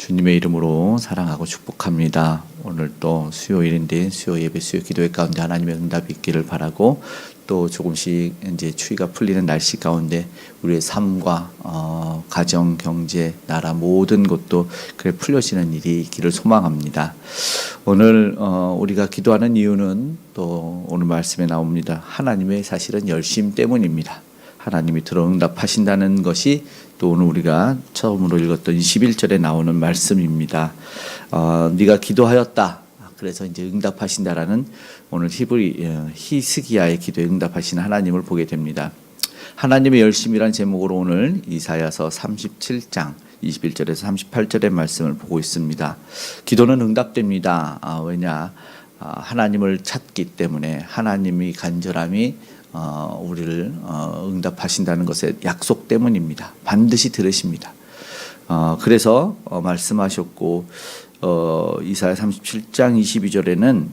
주님의 이름으로 사랑하고 축복합니다. 오늘 또 수요일인데 수요 예배 수요 기도회 가운데 하나님의 응답이 있기를 바라고, 또 조금씩 이제 추위가 풀리는 날씨 가운데 우리의 삶과 가정, 경제, 나라 모든 것도 그래 풀려지는 일이 있기를 소망합니다. 오늘 우리가 기도하는 이유는 또 오늘 말씀에 나옵니다. 하나님의 사실은 열심 때문입니다. 하나님이 들어 응답하신다는 것이 또 오늘 우리가 처음으로 읽었던 21절에 나오는 말씀입니다. 네가 기도하였다. 그래서 이제 응답하신다라는 오늘 히스기야의 기도에 응답하신 하나님을 보게 됩니다. 하나님의 열심이란 제목으로 오늘 이사야서 37장 21절에서 38절의 말씀을 보고 있습니다. 기도는 응답됩니다. 왜냐? 하나님을 찾기 때문에 하나님이 간절함이 우리를 응답하신다는 것의 약속 때문입니다. 반드시 들으십니다. 그래서 말씀하셨고, 이사야 37장 22절에는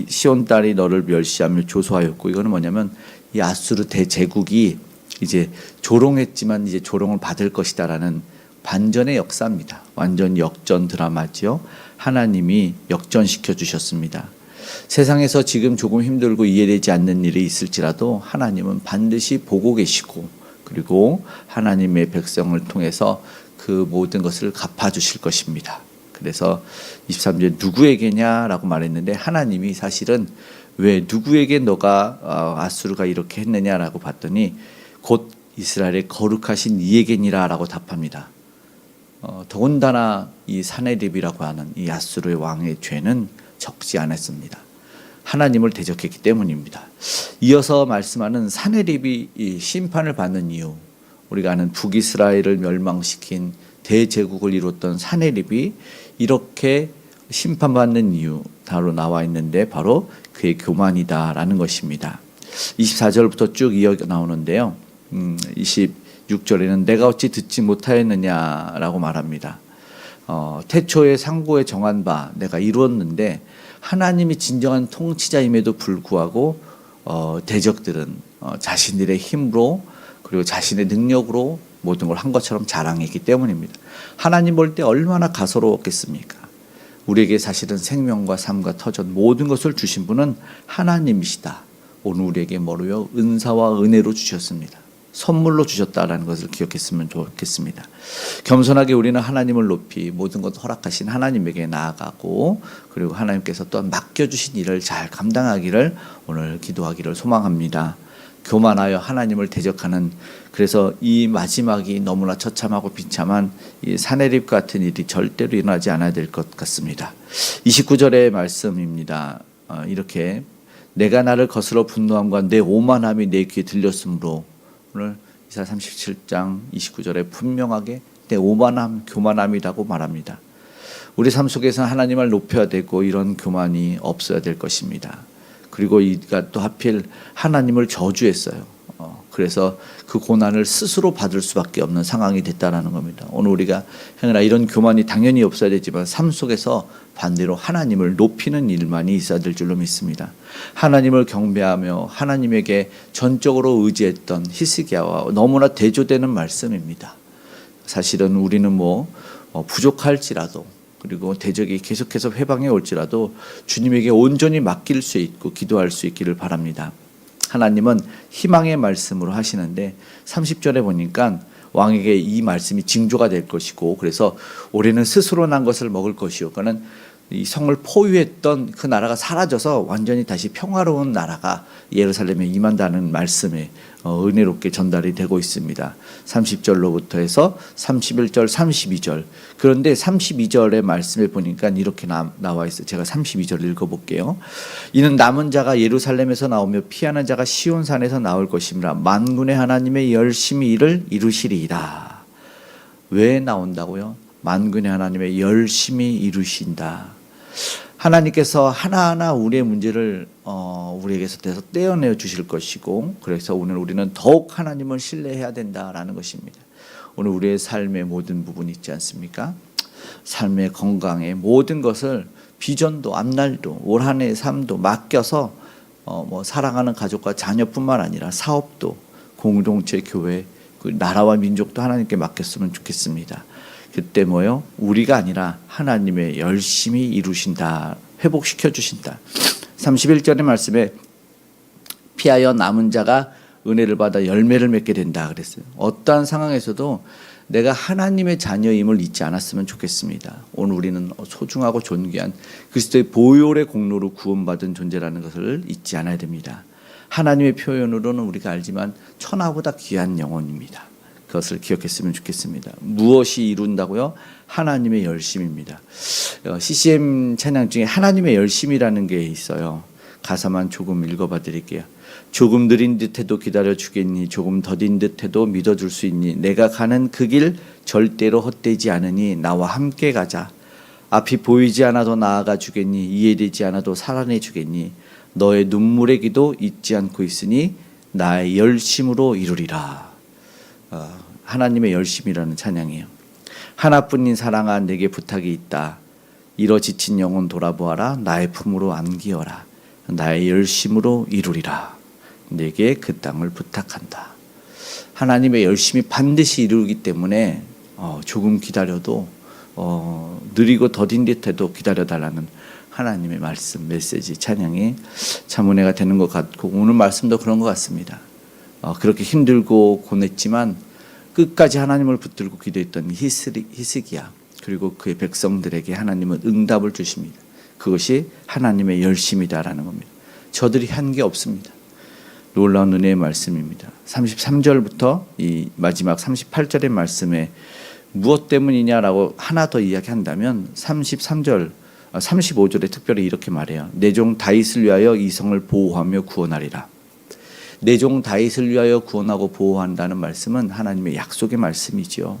시온 딸이 너를 멸시하며 조소하였고, 이거는 뭐냐면 이 아수르 대제국이 이제 조롱했지만 이제 조롱을 받을 것이다라는 반전의 역사입니다. 완전 역전 드라마죠. 하나님이 역전시켜 주셨습니다. 세상에서 지금 조금 힘들고 이해되지 않는 일이 있을지라도 하나님은 반드시 보고 계시고, 그리고 하나님의 백성을 통해서 그 모든 것을 갚아주실 것입니다. 그래서 23절 누구에게냐라고 말했는데, 하나님이 사실은 왜 누구에게 너가 아수르가 이렇게 했느냐라고 봤더니 곧 이스라엘의 거룩하신 이에게니라 라고 답합니다. 더군다나 이 사네립이라고 하는 이 아수르의 왕의 죄는 적지 않았습니다. 하나님을 대적했기 때문입니다. 이어서 말씀하는 사네립이 이 심판을 받는 이유, 우리가 아는 북이스라엘을 멸망시킨 대제국을 이뤘던 사네립이 이렇게 심판받는 이유 바로 나와 있는데, 바로 그의 교만이다라는 것입니다. 24절부터 쭉 이어 나오는데요. 26절에는 내가 어찌 듣지 못하였느냐라고 말합니다. 태초에 상고에 정한 바 내가 이루었는데, 하나님이 진정한 통치자임에도 불구하고 대적들은 자신들의 힘으로 그리고 자신의 능력으로 모든 걸 한 것처럼 자랑했기 때문입니다. 하나님 볼 때 얼마나 가소로웠겠습니까? 우리에게 사실은 생명과 삶과 터전 모든 것을 주신 분은 하나님이시다. 오늘 우리에게 뭐로요? 은사와 은혜로 주셨습니다. 선물로 주셨다라는 것을 기억했으면 좋겠습니다. 겸손하게 우리는 하나님을 높이 모든 것 허락하신 하나님에게 나아가고, 그리고 하나님께서 또한 맡겨주신 일을 잘 감당하기를 오늘 기도하기를 소망합니다. 교만하여 하나님을 대적하는, 그래서 이 마지막이 너무나 처참하고 비참한 이 사네립 같은 일이 절대로 일어나지 않아야 될 것 같습니다. 29절의 말씀입니다. 이렇게 내가 나를 거스러 분노함과 내 오만함이 내 귀에 들렸으므로, 오늘 이사야 37장 29절에 분명하게 내 오만함, 교만함이라고 말합니다. 우리 삶 속에서 하나님을 높여야 되고 이런 교만이 없어야 될 것입니다. 그리고 이가 또 하필 하나님을 저주했어요. 그래서 그 고난을 스스로 받을 수밖에 없는 상황이 됐다라는 겁니다. 오늘 우리가 행여나 이런 교만이 당연히 없어야 되지만 삶 속에서 반대로 하나님을 높이는 일만이 있어야 될 줄로 믿습니다. 하나님을 경배하며 하나님에게 전적으로 의지했던 히스기야와 너무나 대조되는 말씀입니다. 사실은 우리는 부족할지라도, 그리고 대적이 계속해서 회방해 올지라도 주님에게 온전히 맡길 수 있고 기도할 수 있기를 바랍니다. 하나님은 희망의 말씀으로 하시는데 30절에 보니까 왕에게 이 말씀이 징조가 될 것이고, 그래서 올해는 스스로 난 것을 먹을 것이요, 그는 이 성을 포위했던 그 나라가 사라져서 완전히 다시 평화로운 나라가 예루살렘에 임한다는 말씀에 은혜롭게 전달이 되고 있습니다. 30절로부터 해서 31절, 32절. 그런데 32절의 말씀에 보니까 이렇게 나와 있어요. 제가 32절 읽어볼게요. 이는 남은 자가 예루살렘에서 나오며 피하는 자가 시온산에서 나올 것이므라. 만군의 하나님의 열심히 이를 이루시리이다. 왜 나온다고요? 만군의 하나님의 열심히 이루신다. 하나님께서 하나하나 우리의 문제를 우리에게서 떼어내어 주실 것이고, 그래서 오늘 우리는 더욱 하나님을 신뢰해야 된다라는 것입니다. 오늘 우리의 삶의 모든 부분이 있지 않습니까? 삶의 건강의 모든 것을, 비전도 앞날도 올 한 해의 삶도 맡겨서 사랑하는 가족과 자녀뿐만 아니라 사업도, 공동체, 교회, 그 나라와 민족도 하나님께 맡겼으면 좋겠습니다. 그때 뭐요? 우리가 아니라 하나님의 열심히 이루신다. 회복시켜 주신다. 31절의 말씀에 피하여 남은 자가 은혜를 받아 열매를 맺게 된다 그랬어요. 어떠한 상황에서도 내가 하나님의 자녀임을 잊지 않았으면 좋겠습니다. 오늘 우리는 소중하고 존귀한 그리스도의 보혈의 공로로 구원받은 존재라는 것을 잊지 않아야 됩니다. 하나님의 표현으로는 우리가 알지만 천하보다 귀한 영혼입니다. 그것을 기억했으면 좋겠습니다. 무엇이 이룬다고요? 하나님의 열심입니다. CCM 찬양 중에 하나님의 열심이라는 게 있어요. 가사만 조금 읽어봐 드릴게요. 조금 느린 듯해도 기다려 주겠니? 조금 더딘 듯해도 믿어줄 수 있니? 내가 가는 그 길 절대로 헛되지 않으니 나와 함께 가자. 앞이 보이지 않아도 나아가 주겠니? 이해되지 않아도 살아내 주겠니? 너의 눈물의 기도 잊지 않고 있으니 나의 열심으로 이루리라. 하나님의 열심이라는 찬양이에요. 하나뿐인 사랑아 내게 부탁이 있다. 이러 지친 영혼 돌아보아라. 나의 품으로 안기어라. 나의 열심으로 이루리라. 내게 그 땅을 부탁한다. 하나님의 열심이 반드시 이루기 때문에 조금 기다려도 느리고 더딘 듯해도 기다려달라는 하나님의 말씀, 메시지, 찬양이 참 은혜가 되는 것 같고 오늘 말씀도 그런 것 같습니다. 그렇게 힘들고 고냈지만 끝까지 하나님을 붙들고 기도했던 히스기야 그리고 그의 백성들에게 하나님은 응답을 주십니다. 그것이 하나님의 열심이다라는 겁니다. 저들이 한 게 없습니다. 놀라운 은혜의 말씀입니다. 33절부터 이 마지막 38절의 말씀에 무엇 때문이냐라고 하나 더 이야기한다면 33절, 35절에 특별히 이렇게 말해요. 내 종 다윗을 위하여 이 성을 보호하며 구원하리라. 내 종 다윗을 위하여 구원하고 보호한다는 말씀은 하나님의 약속의 말씀이죠.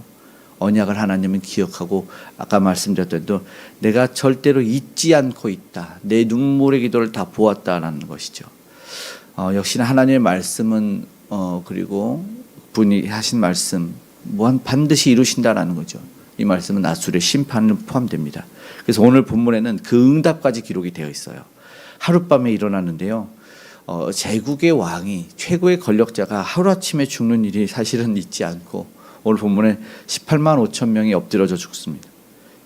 언약을 하나님은 기억하고 아까 말씀드렸던 대로 내가 절대로 잊지 않고 있다. 내 눈물의 기도를 다 보았다라는 것이죠. 역시나 하나님의 말씀은 그리고 분이 하신 말씀 반드시 이루신다라는 거죠. 이 말씀은 아수르의 심판을 포함됩니다. 그래서 오늘 본문에는 그 응답까지 기록이 되어 있어요. 하룻밤에 일어났는데요. 제국의 왕이 최고의 권력자가 하루아침에 죽는 일이 사실은 있지 않고 오늘 본문에 18만 5천 명이 엎드려져 죽습니다.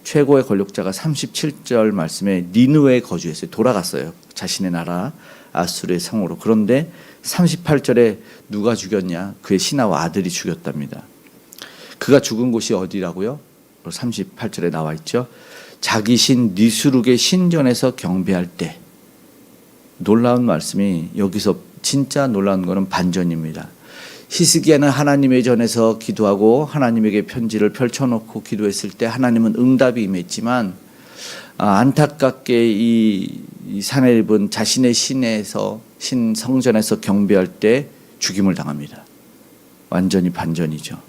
최고의 권력자가 37절 말씀에 니느웨에 거주했어요. 돌아갔어요. 자신의 나라 아수르의 성으로. 그런데 38절에 누가 죽였냐? 그의 신하와 아들이 죽였답니다. 그가 죽은 곳이 어디라고요? 38절에 나와 있죠. 자기 신 니스룩의 신전에서 경배할 때. 놀라운 말씀이 여기서 진짜 놀라운 거는 반전입니다. 히스기야는 하나님의 전에서 기도하고 하나님에게 편지를 펼쳐놓고 기도했을 때 하나님은 응답이 임했지만 안타깝게 이 사내립은 자신의 신 성전에서 경배할 때 죽임을 당합니다. 완전히 반전이죠.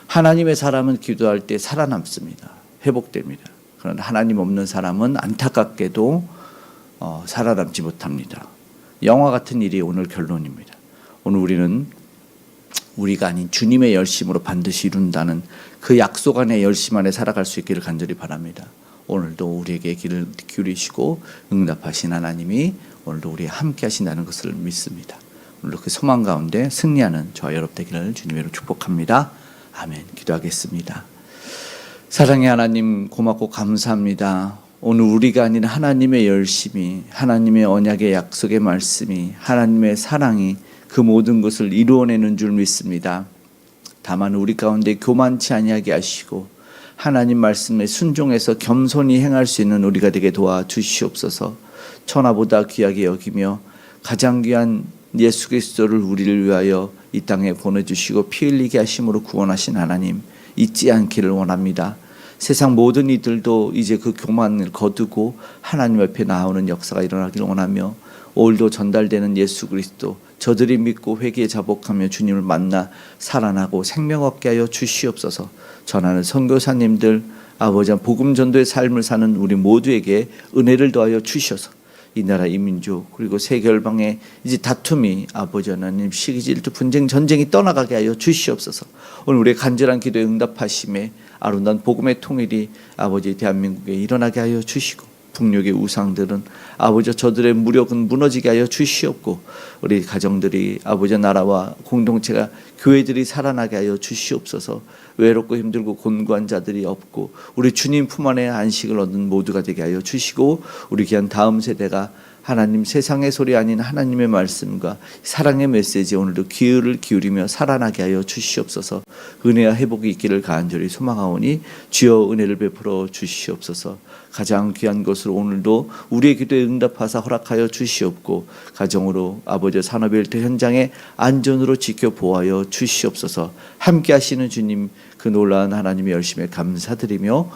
하나님의 사람은 기도할 때 살아남습니다. 회복됩니다. 그런데 하나님 없는 사람은 안타깝게도 살아남지 못합니다. 영화 같은 일이 오늘 결론입니다. 오늘 우리는 우리가 아닌 주님의 열심으로 반드시 이룬다는 그 약속 안에 열심 안에 살아갈 수 있기를 간절히 바랍니다. 오늘도 우리에게 귀를 기울이시고 응답하신 하나님이 오늘도 우리와 함께 하신다는 것을 믿습니다. 오늘도 그 소망 가운데 승리하는 저와 여러분 되기를 주님으로 축복합니다. 아멘. 기도하겠습니다. 사랑의 하나님 고맙고 감사합니다. 오늘 우리가 아닌 하나님의 열심이, 하나님의 언약의 약속의 말씀이, 하나님의 사랑이 그 모든 것을 이루어내는 줄 믿습니다. 다만 우리 가운데 교만치 아니하게 하시고 하나님 말씀에 순종해서 겸손히 행할 수 있는 우리가 되게 도와주시옵소서. 천하보다 귀하게 여기며 가장 귀한 예수 그리스도를 우리를 위하여 이 땅에 보내주시고 피 흘리게 하심으로 구원하신 하나님 잊지 않기를 원합니다. 세상 모든 이들도 이제 그 교만을 거두고 하나님 앞에 나오는 역사가 일어나기를 원하며 오늘도 전달되는 예수 그리스도 저들이 믿고 회개에 자복하며 주님을 만나 살아나고 생명 얻게 하여 주시옵소서. 전하는 선교사님들 아버지 복음 전도의 삶을 사는 우리 모두에게 은혜를 더하여 주셔서 이 나라 이 민족 그리고 세계 열방의 이제 다툼이 아버지 하나님 시기 질투 분쟁 전쟁이 떠나가게 하여 주시옵소서. 오늘 우리의 간절한 기도에 응답하심에 아름다운 복음의 통일이 아버지 대한민국에 일어나게 하여 주시고 북녘의 우상들은 아버지 저들의 무력은 무너지게 하여 주시옵고 우리 가정들이 아버지 나라와 공동체가 교회들이 살아나게 하여 주시옵소서. 외롭고 힘들고 곤고한 자들이 없고 우리 주님 품 안에 안식을 얻는 모두가 되게 하여 주시고 우리 귀한 다음 세대가 하나님 세상의 소리 아닌 하나님의 말씀과 사랑의 메시지에 오늘도 귀를 기울이며 살아나게 하여 주시옵소서. 은혜와 회복이 있기를 간절히 소망하오니 주여 은혜를 베풀어 주시옵소서. 가장 귀한 것으로 오늘도 우리의 기도에 응답하사 허락하여 주시옵고 가정으로 아버지 산업의 일터 현장에 안전으로 지켜 보호하여 주시옵소서. 함께 하시는 주님 그 놀라운 하나님의 열심에 감사드리며